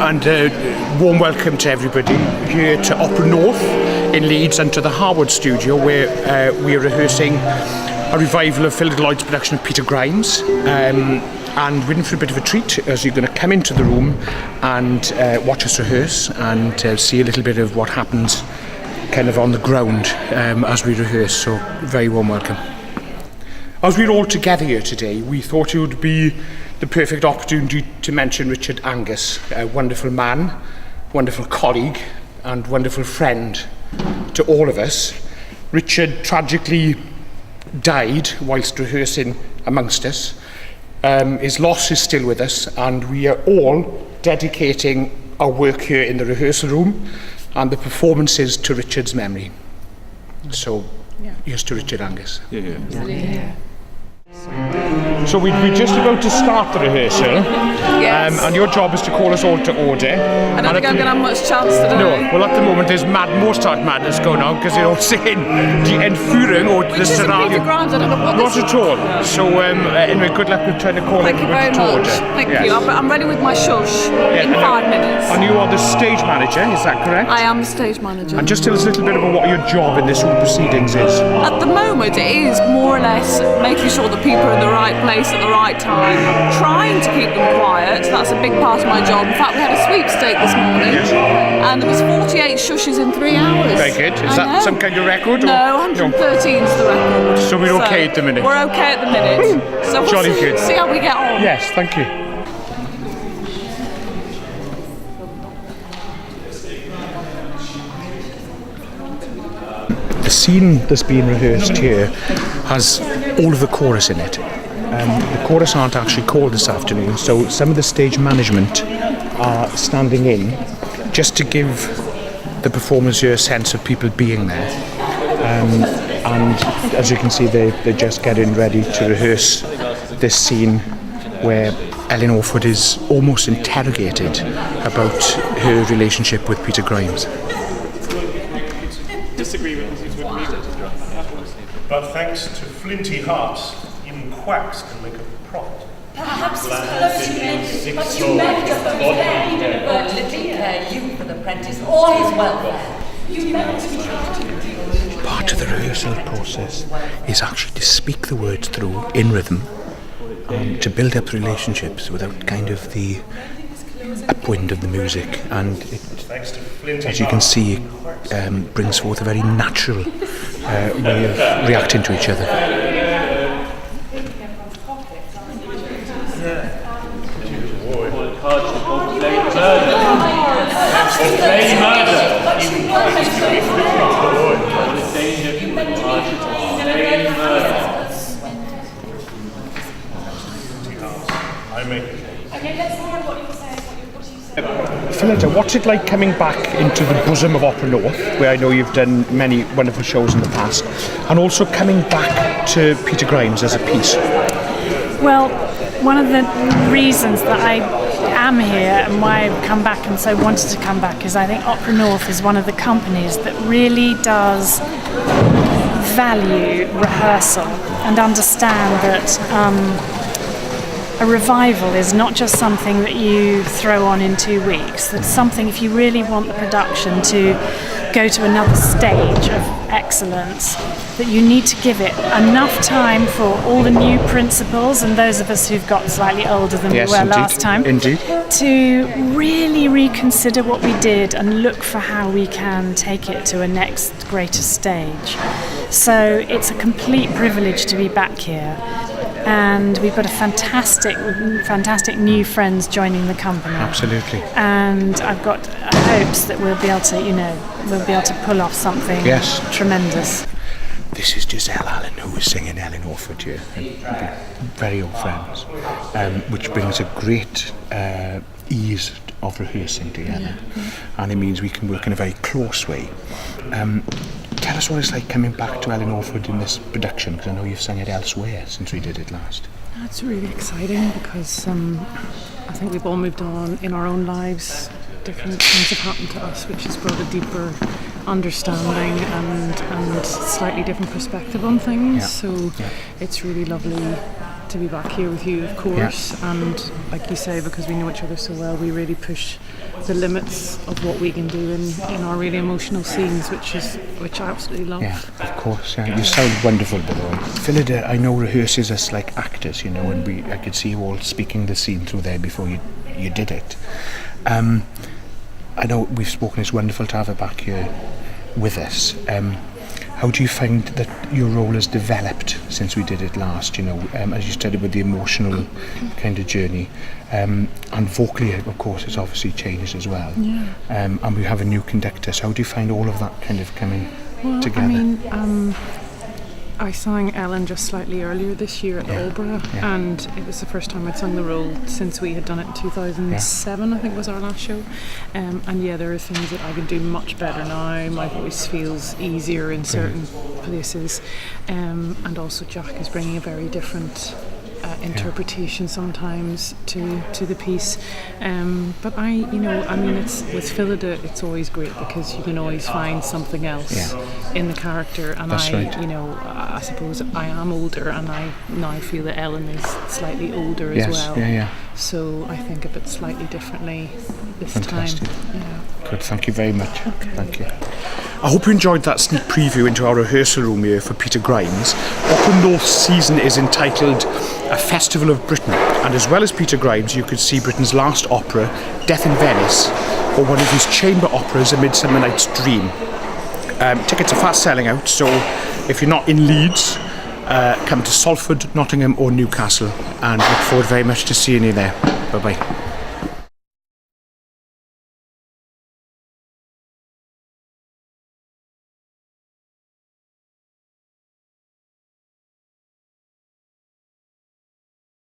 and warm welcome to everybody here to Opera North in Leeds and to the HAYWARD studio where we are rehearsing a revival of Phyllida Lloyd's production of Peter Grimes. And we're in for a bit of a treat as you're going to come into the room and watch us rehearse and see a little bit of what happens kind of on the ground as we rehearse, so very warm welcome. As we're all together here today, we thought it would be the perfect opportunity to mention Richard Angus, a wonderful man, wonderful colleague and wonderful friend to all of us. Richard tragically died whilst rehearsing amongst us. His loss is still with us, and we are all dedicating our work here in the rehearsal room and the performances to Richard's memory. So, here's to Richard Angus. So we're just about to start the rehearsal, and your job is to call us all to order. I don't think I'm going to have much chance today. No, well at the moment there's most start madness going on because they're all saying the Entführung or the scenario. Grimes, I don't know what Not at all. So anyway, good luck with trying to call everybody to order. Thank you. I'm ready with my shush in 5 minutes. And you are the stage manager, is that correct? I am the stage manager. And just tell us a little bit about what your job in this whole proceedings is. At the moment it is more or less making sure that people are in the right place at the right time, trying to keep them quiet. That's a big part of my job. In fact, we had a sweepstake this morning, and there was 48 shushes in 3 hours. Very good. Is that some kind of record? No, 113 is the record. So we're okay at the minute? We're okay at the minute. So we'll Jolly good. See how we get on. Yes, thank you. The scene that's being rehearsed here has all of the chorus in it. The chorus aren't actually called this afternoon, so some of the stage management are standing in just to give the performers here a sense of people being there. And as you can see, they're just getting ready to rehearse this scene where Ellen Orford is almost interrogated about her relationship with Peter Grimes. But thanks to flinty hearts, even quacks can make a profit. Perhaps it's close you meant, but you meant to prepare. But little care you for the apprentice or his welfare. You meant to be Part of the rehearsal process is actually to speak the words through in rhythm, to build up relationships without kind of the upwind of the music, and it, as you can see, brings forth a very natural way of reacting to each other. Phyllida, what's it like coming back into the bosom of Opera North, where I know you've done many wonderful shows in the past, and also coming back to Peter Grimes as a piece? Well, one of the reasons that I am here and why I've come back and so wanted to come back is I think Opera North is one of the companies that really does value rehearsal and understand that a revival is not just something that you throw on in 2 weeks. That's something, if you really want the production to go to another stage of excellence, that you need to give it enough time for all the new principals and those of us who've got slightly older than we were last time to really reconsider what we did and look for how we can take it to a next greater stage. So it's a complete privilege to be back here. And we've got a fantastic new friends joining the company. Absolutely. And I've got hopes that we'll be able to pull off something tremendous. This is Giselle Allen, who is singing Ellen Orford here. Very old friends, which brings a great ease of rehearsing together, and it means we can work in a very close way. Tell us what it's like coming back to Ellen Orford in this production, because I know you've sung it elsewhere since we did it last. It's really exciting because I think we've all moved on in our own lives. Different things have happened to us, which has brought a deeper understanding and slightly different perspective on things. So it's really lovely to be back here with you, of course. And like you say, because we know each other so well, we really push the limits of what we can do in our really emotional scenes, which I absolutely love. Yeah, of course. Yeah. You sound wonderful, by the way. Phyllida, I know rehearses us like actors, you know, and I could see you all speaking the scene through there before you did it. I know we've spoken, it's wonderful to have her back here with us. How do you find that your role has developed since we did it last, you know, as you studied with the emotional kind of journey? And vocally, of course, it's obviously changed as well. Yeah. And we have a new conductor, so how do you find all of that kind of coming together? I mean, I sang Ellen just slightly earlier this year at the Borough, and it was the first time I'd sung the role since we had done it in 2007, I think was our last show. And there are things that I can do much better now. My voice feels easier in certain places, and also Jack is bringing a very different interpretation sometimes to the piece, but it's with Phyllida, it's always great because you can always find something else in the character, and I suppose I am older, and I now feel that Ellen is slightly older as well. So I think of it slightly differently this time. Yeah. Good, thank you very much. Okay. Thank you. I hope you enjoyed that sneak preview into our rehearsal room here for Peter Grimes. Opera North's season is entitled A Festival of Britain, and as well as Peter Grimes, you could see Britain's last opera, Death in Venice, or one of his chamber operas, A Midsummer Night's Dream. Tickets are fast selling out, so if you're not in Leeds, come to Salford, Nottingham or Newcastle, and look forward very much to seeing you there. Bye bye.